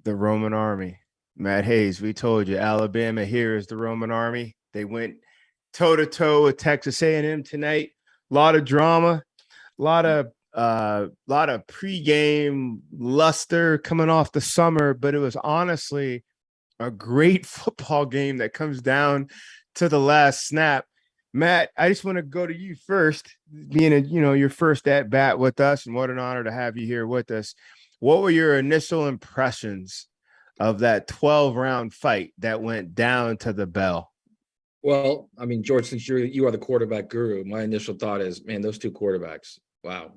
The Roman Army. Matt Hayes, we told you, Alabama here is the Roman Army. They went toe-to-toe with Texas A&M tonight. A lot of drama, a lot of pregame luster coming off the summer, but it was honestly a great football game that comes down to the last snap. Matt, I just want to go to you first, being your first at bat with us, and what an honor to have you here with us. What were your initial impressions of that 12-round fight that went down to the bell? Well, I mean, George, since you are the quarterback guru, my initial thought is, man, those two quarterbacks, wow.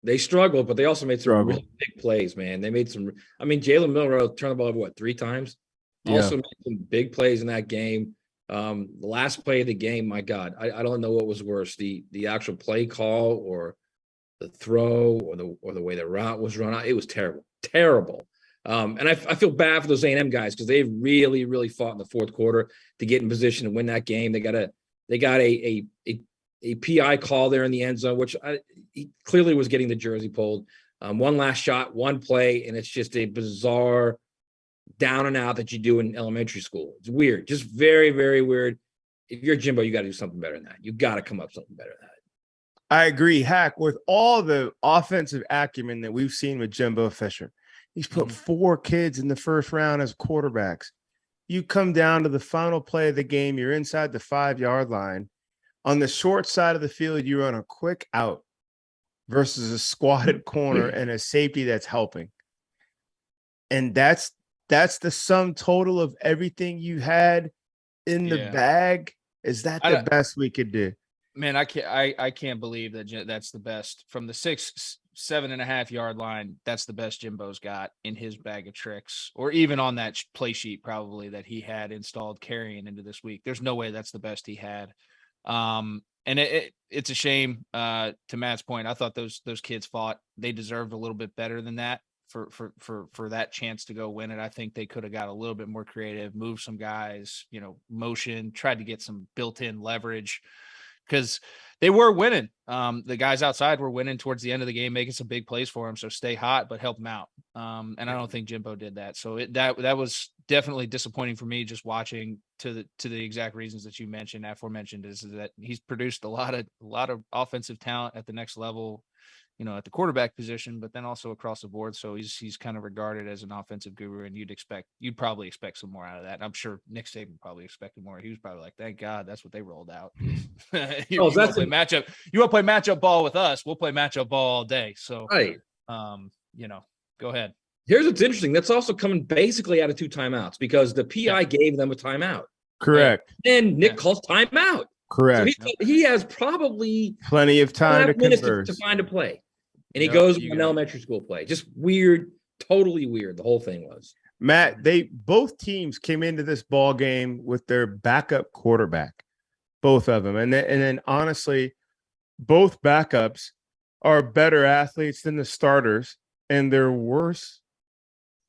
They struggled, but they also made some really big plays, man. They made some – I mean, Jalen Milroe turned the ball, 3 times? Yeah. Also made some big plays in that game. The last play of the game, my God, I don't know what was worse, the actual play call or the throw or the way the route was run out. It was terrible. And I feel bad for those A&M guys because they really, really fought in the fourth quarter to get in position to win that game. They got a PI call there in the end zone, which he clearly was getting the jersey pulled. One last shot, one play, and it's just a bizarre down and out that you do in elementary school. It's weird, just very, very weird. If you're Jimbo, you got to do something better than that. You got to come up with something better than that. I agree, Hack, with all the offensive acumen that we've seen with Jimbo Fisher. He's put 4 kids in the first round as quarterbacks. You come down to the final play of the game, you're inside the 5-yard line. On the short side of the field, you run a quick out versus a squatted corner and a safety that's helping. And that's the sum total of everything you had in the bag. Is that the best we could do? Man, I can't believe that that's the best from the 7.5 yard line. That's the best Jimbo's got in his bag of tricks, or even on that play sheet probably that he had installed carrying into this week. There's no way that's the best he had. And it's a shame. To Matt's point, I thought those kids fought. They deserved a little bit better than that for that chance to go win it. I think they could have got a little bit more creative, moved some guys, motion, tried to get some built-in leverage. Because they were winning. The guys outside were winning towards the end of the game, making some big plays for them. So stay hot, but help them out. And I don't think Jimbo did that. So that was definitely disappointing for me, just watching to the exact reasons that you mentioned, aforementioned, is that he's produced a lot of offensive talent at the next level, at the quarterback position, but then also across the board. So he's kind of regarded as an offensive guru, and you'd probably expect some more out of that. And I'm sure Nick Saban probably expected more. He was probably like, thank God that's what they rolled out. You want to play matchup ball with us, we'll play matchup ball all day. So, right. Go ahead. Here's what's interesting. That's also coming basically out of 2 timeouts because the PI gave them a timeout. Correct. And Nick calls timeout. Correct. So he has probably plenty of time to converse. To find a play. And he goes with an elementary school play. Just weird, totally weird. The whole thing was. Matt, both teams came into this ball game with their backup quarterback, both of them. And then honestly, both backups are better athletes than the starters, and they're worse.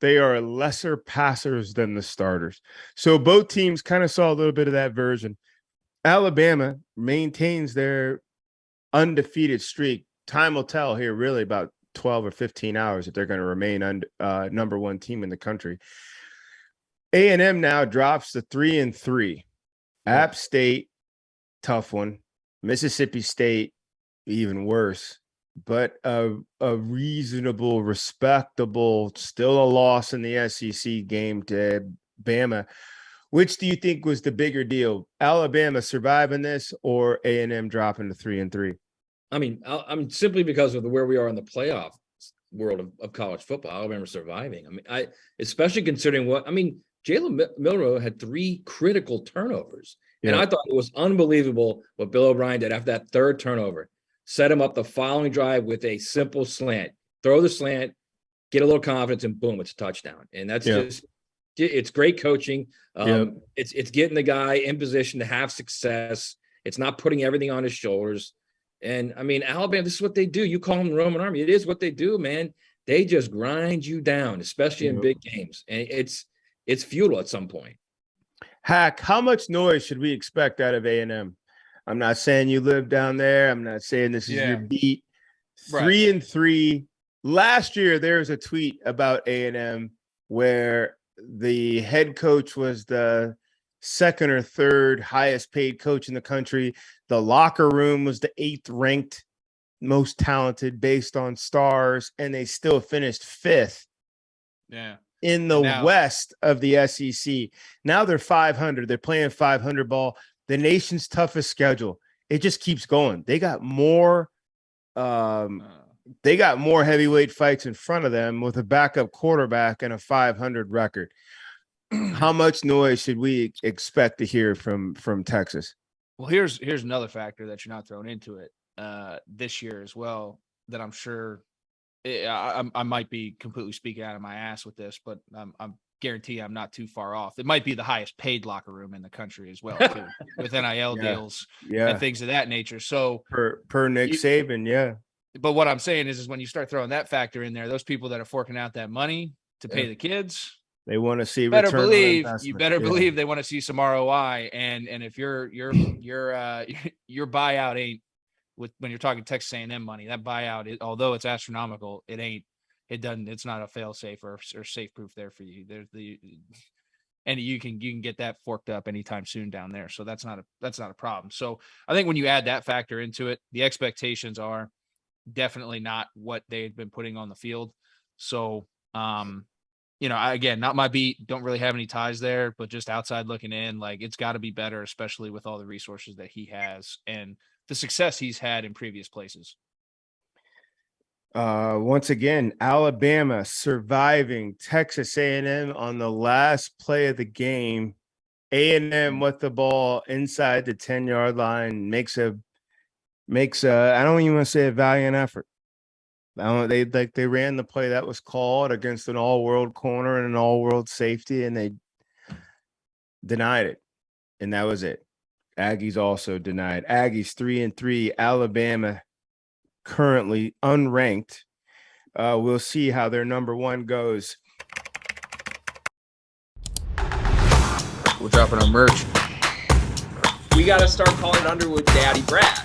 They are lesser passers than the starters. So both teams kind of saw a little bit of that version. Alabama maintains their undefeated streak. Time will tell here, really, about 12 or 15 hours if they're going to remain number 1 team in the country. A&M now drops to 3-3. App State, tough one. Mississippi State, even worse. But a reasonable, respectable, still a loss in the SEC game to Bama. Which do you think was the bigger deal? Alabama surviving this or A&M dropping to 3-3? I mean, I'm simply because of where we are in the playoff world of college football. Alabama surviving. I mean, especially considering Jalen Milroe had 3 critical turnovers, and I thought it was unbelievable what Bill O'Brien did after that 3rd turnover. Set him up the following drive with a simple slant. Throw the slant, get a little confidence, and boom, it's a touchdown. And that's just it's great coaching. It's getting the guy in position to have success. It's not putting everything on his shoulders. And I mean, Alabama, this is what they do. You call them the Roman Army. It is what they do, man. They just grind you down, especially in big games. And it's futile at some point. Hack, how much noise should we expect out of A&M? I'm not saying you live down there. I'm not saying this is your beat. Right. 3-3. Last year, there was a tweet about A&M where the head coach was the second or third highest paid coach in the country. The locker room was the 8th ranked most talented based on stars, and they still finished 5th in the West of the SEC. Now they're 500. They're playing 500 ball. The nation's toughest schedule. It just keeps going. They got more heavyweight fights in front of them with a backup quarterback and a 500 record. How much noise should we expect to hear from Texas? Well, here's another factor that you're not throwing into it this year as well, that I'm sure I might be completely speaking out of my ass with this, but I'm guarantee I'm not too far off. It might be the highest paid locker room in the country as well, too, with NIL deals and things of that nature. So per Nick Saban, But what I'm saying is when you start throwing that factor in there, those people that are forking out that money to pay the kids, they want to see you better believe they want to see some ROI. And if your buyout ain't when you're talking Texas A&M money, that buyout, although it's astronomical, it's not a fail safe or safe proof there for you. And you can get that forked up anytime soon down there. So that's not a problem. So I think when you add that factor into it, the expectations are definitely not what they've been putting on the field. So, again, not my beat, don't really have any ties there, but just outside looking in, like it's got to be better, especially with all the resources that he has and the success he's had in previous places. Once again, Alabama surviving Texas A&M on the last play of the game. A&M with the ball inside the 10-yard line makes a I don't even want to say a valiant effort. They ran the play that was called against an all-world corner and an all-world safety, and they denied it, and that was it. Aggies also denied. Aggies 3-3. Alabama currently unranked. We'll see how their number one goes. We're dropping our merch. We got to start calling Underwood Daddy Brad.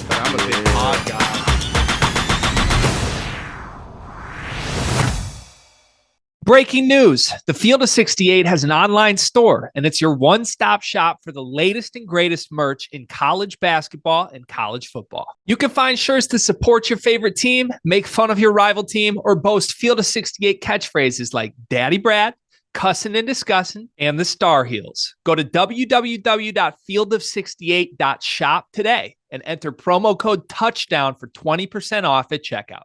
But I'm a big odd guy. Breaking news. The Field of 68 has an online store, and it's your one-stop shop for the latest and greatest merch in college basketball and college football. You can find shirts to support your favorite team, make fun of your rival team, or boast Field of 68 catchphrases like Daddy Brad, Cussin' and Discussin', and the Star Heels. Go to www.fieldof68.shop today and enter promo code TOUCHDOWN for 20% off at checkout.